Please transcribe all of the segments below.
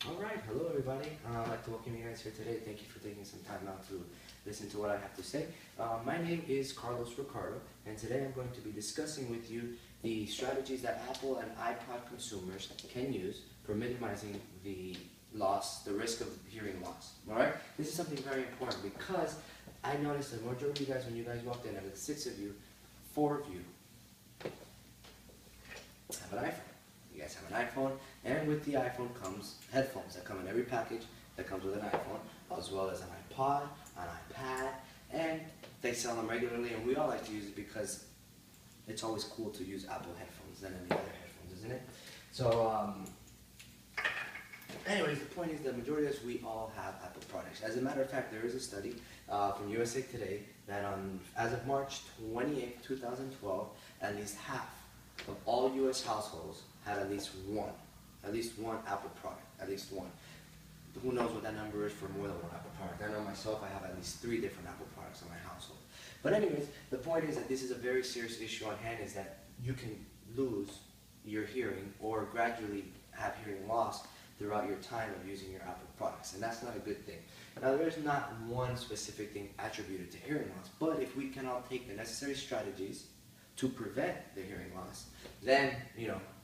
Alright, hello everybody. I'd like to welcome you guys here today. Thank you for taking some time out to listen to what I have to say. My name is Ricardo, and today I'm going to be discussing with you the strategies that Apple and iPod consumers can use for minimizing the risk of hearing loss. Alright? This is something very important because I noticed the majority of you guys, when you guys walked in, out of the 6 of you, 4 of you have an iPhone. You guys have an iPhone, and with the iPhone comes headphones that come in every package that comes with an iPhone, as well as an iPod, an iPad, and they sell them regularly, and we all like to use it because it's always cool to use Apple headphones than any other headphones, isn't it? So, anyways, the point is the majority of us, we all have Apple products. As a matter of fact, there is a study from USA Today that as of March 28, 2012, at least half of all U.S. households had at least one Apple product, at least one. Who knows what that number is for more than one Apple product? I know myself, I have at least 3 different Apple products in my household. But anyways, the point is that this is a very serious issue on hand, is that you can lose your hearing or gradually have hearing loss throughout your time of using your Apple products, and that's not a good thing. Now, there's not one specific thing attributed to hearing loss, but if we can all take the necessary strategies to prevent the hearing loss, then,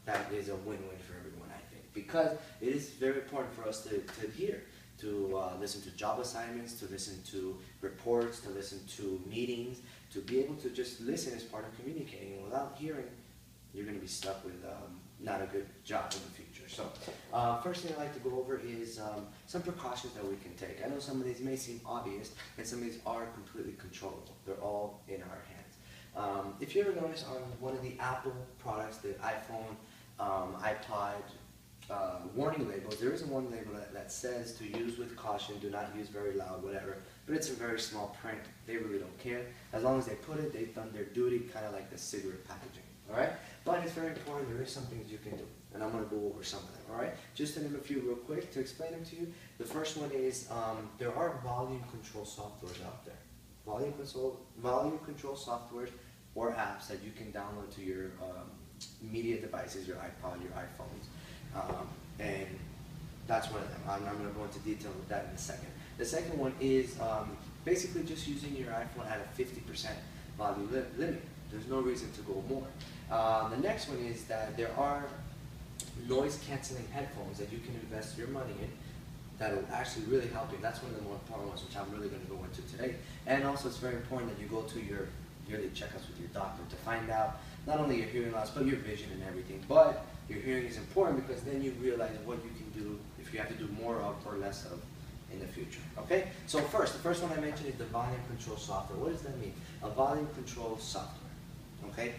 that is a win-win for everyone, I think. Because it is very important for us to hear, to listen to job assignments, to listen to reports, to listen to meetings, to be able to just listen as part of communicating. And without hearing, you're going to be stuck with not a good job in the future. So, first thing I'd like to go over is some precautions that we can take. I know some of these may seem obvious, and some of these are completely controllable. They're all in our hands. If you ever notice on one of the Apple products, the iPhone, iPod, warning labels, there is a warning label that says to use with caution, do not use very loud, whatever, but it's a very small print. They really don't care. As long as they put it, they've done their duty, kind of like the cigarette packaging, alright? But it's very important, there is some things you can do, and I'm going to go over some of them, alright? Just to name a few real quick to explain them to you. The first one is, there are volume control softwares out there. Volume control softwares or apps that you can download to your media devices, your iPod, your iPhones, and that's one of them. I'm going to go into detail with that in a second. The second one is basically just using your iPhone at a 50% volume limit. There's no reason to go more. The next one is that there are noise canceling headphones that you can invest your money in that will actually really help you. That's one of the more important ones, which I'm really going to go into today. And also, it's very important that you go to your yearly checkups with your doctor to find out not only your hearing loss, but your vision and everything. But your hearing is important because then you realize what you can do if you have to do more of or less of in the future. Okay? So the first one I mentioned is the volume control software. What does that mean? A volume control software. Okay?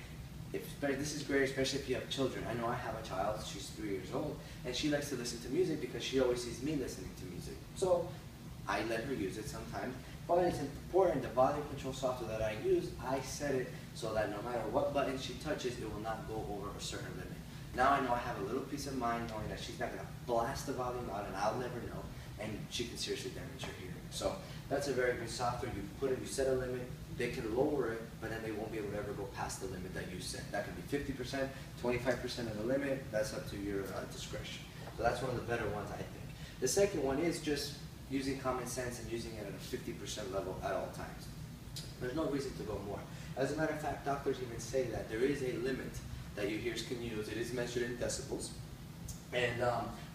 This is great, especially if you have children. I know I have a child, she's 3 years old, and she likes to listen to music because she always sees me listening to music. So I let her use it sometimes, but it's important, the volume control software that I use, I set it so that no matter what button she touches, it will not go over a certain limit. Now I know I have a little peace of mind knowing that she's not going to blast the volume out and I'll never know, and she can seriously damage her hearing. So that's a very good software. You set a limit, they can lower it, but then they won't be able to ever go past the limit that you set. That could be 50%, 25% of the limit. That's up to your discretion. So that's one of the better ones, I think. The second one is just using common sense and using it at a 50% level at all times. There's no reason to go more. As a matter of fact, doctors even say that there is a limit that your ears can use. It is measured in decibels. And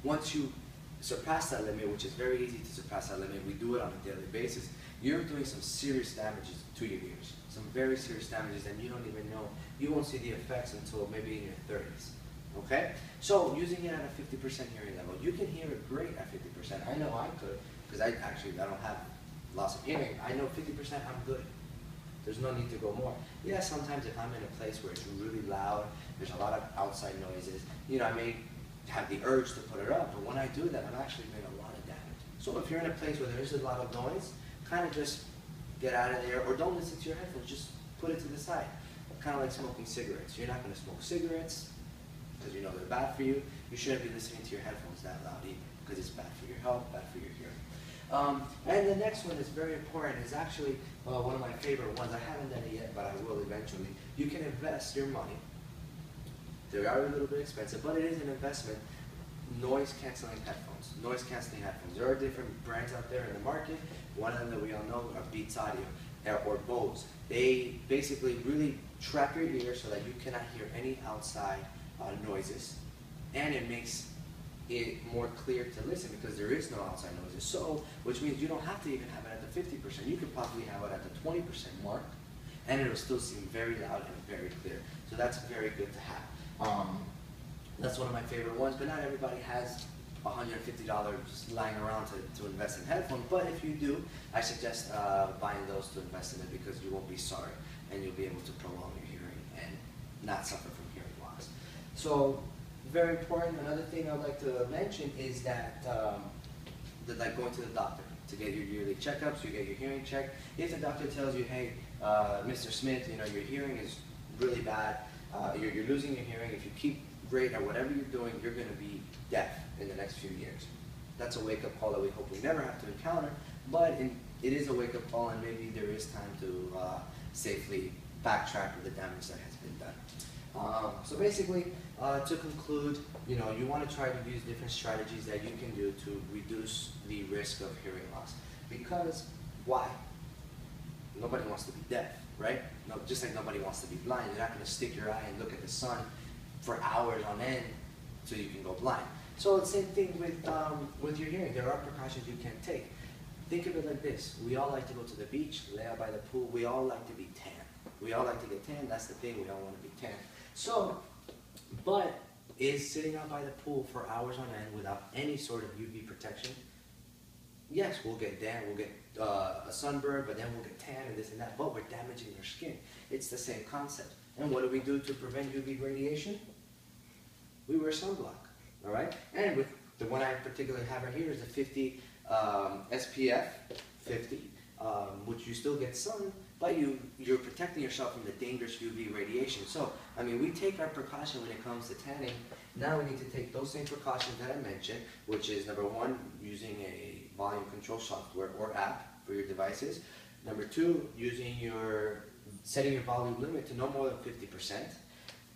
once you surpass that limit, which is very easy to surpass that limit, we do it on a daily basis, you're doing some serious damages to your ears. Some very serious damages, and you don't even know. You won't see the effects until maybe in your 30s. Okay? So using it at a 50% hearing level, you can hear it great at 50%. I know I could, because I don't have loss of hearing. I know 50% I'm good. There's no need to go more. Yeah, sometimes if I'm in a place where it's really loud, there's a lot of outside noises, I may have the urge to put it up, but when I do that, I'm actually making a lot of damage. So if you're in a place where there is a lot of noise, kind of just get out of there, or don't listen to your headphones, just put it to the side. Kind of like smoking cigarettes. You're not going to smoke cigarettes because you know they're bad for you. You shouldn't be listening to your headphones that loud either because it's bad for your health, bad for your hearing. And the next one is very important. It's actually one of my favorite ones. I haven't done it yet, but I will eventually. You can invest your money. They are a little bit expensive, but it is an investment noise canceling headphones. Noise canceling headphones. There are different brands out there in the market. One of them that we all know are Beats Audio or Bose. They basically really trap your ear so that you cannot hear any outside noises, and it makes it more clear to listen because there is no outside noises. So, which means you don't have to even have it at the 50%. You could possibly have it at the 20% mark, and it'll still seem very loud and very clear. So that's very good to have. That's one of my favorite ones, but not everybody has $150 just lying around to invest in headphones. But if you do, I suggest buying those to invest in it because you won't be sorry, and you'll be able to prolong your hearing and not suffer from hearing loss. So, very important. Another thing I'd like to mention is that, like going to the doctor to get your yearly checkups, you get your hearing checked. If the doctor tells you, hey, Mr. Smith, you know, your hearing is really bad, you're losing your hearing, if you keep great at whatever you're doing, you're going to be deaf in the next few years. That's a wake-up call that we hope we never have to encounter, but it is a wake-up call, and maybe there is time to safely backtrack with the damage that has been done. So basically, to conclude, you know, you want to try to use different strategies that you can do to reduce the risk of hearing loss. Because why? Nobody wants to be deaf, right? No, just like nobody wants to be blind. You're not going to stick your eye and look at the sun for hours on end so you can go blind. So the same thing with your hearing. There are precautions you can take. Think of it like this. We all like to go to the beach, lay out by the pool. We all like to be tan. We all like to get tan. That's the thing. We all want to be tan. So, but is sitting out by the pool for hours on end without any sort of UV protection? Yes, we'll get tan, we'll get a sunburn, but then we'll get tan and this and that, but we're damaging our skin. It's the same concept. And what do we do to prevent UV radiation? We wear sunblock, all right? And with the one I particularly have right here is the 50 SPF 50, which you still get sun, but you're protecting yourself from the dangerous UV radiation. So, I mean, we take our precaution when it comes to tanning. Now we need to take those same precautions that I mentioned, which is number one, using a volume control software or app for your devices. Number two, setting your volume limit to no more than 50%.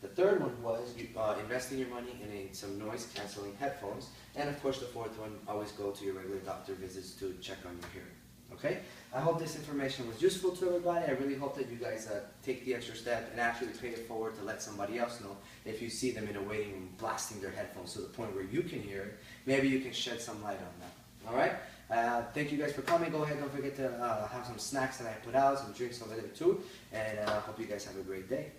The third one was investing your money in some noise canceling headphones. And of course the fourth one, always go to your regular doctor visits to check on your hearing. Okay? I hope this information was useful to everybody. I really hope that you guys take the extra step and actually pay it forward to let somebody else know if you see them in a waiting room blasting their headphones to the point where you can hear it. Maybe you can shed some light on that. All right? Thank you guys for coming. Go ahead, don't forget to have some snacks that I put out, some drinks over there too. And I hope you guys have a great day.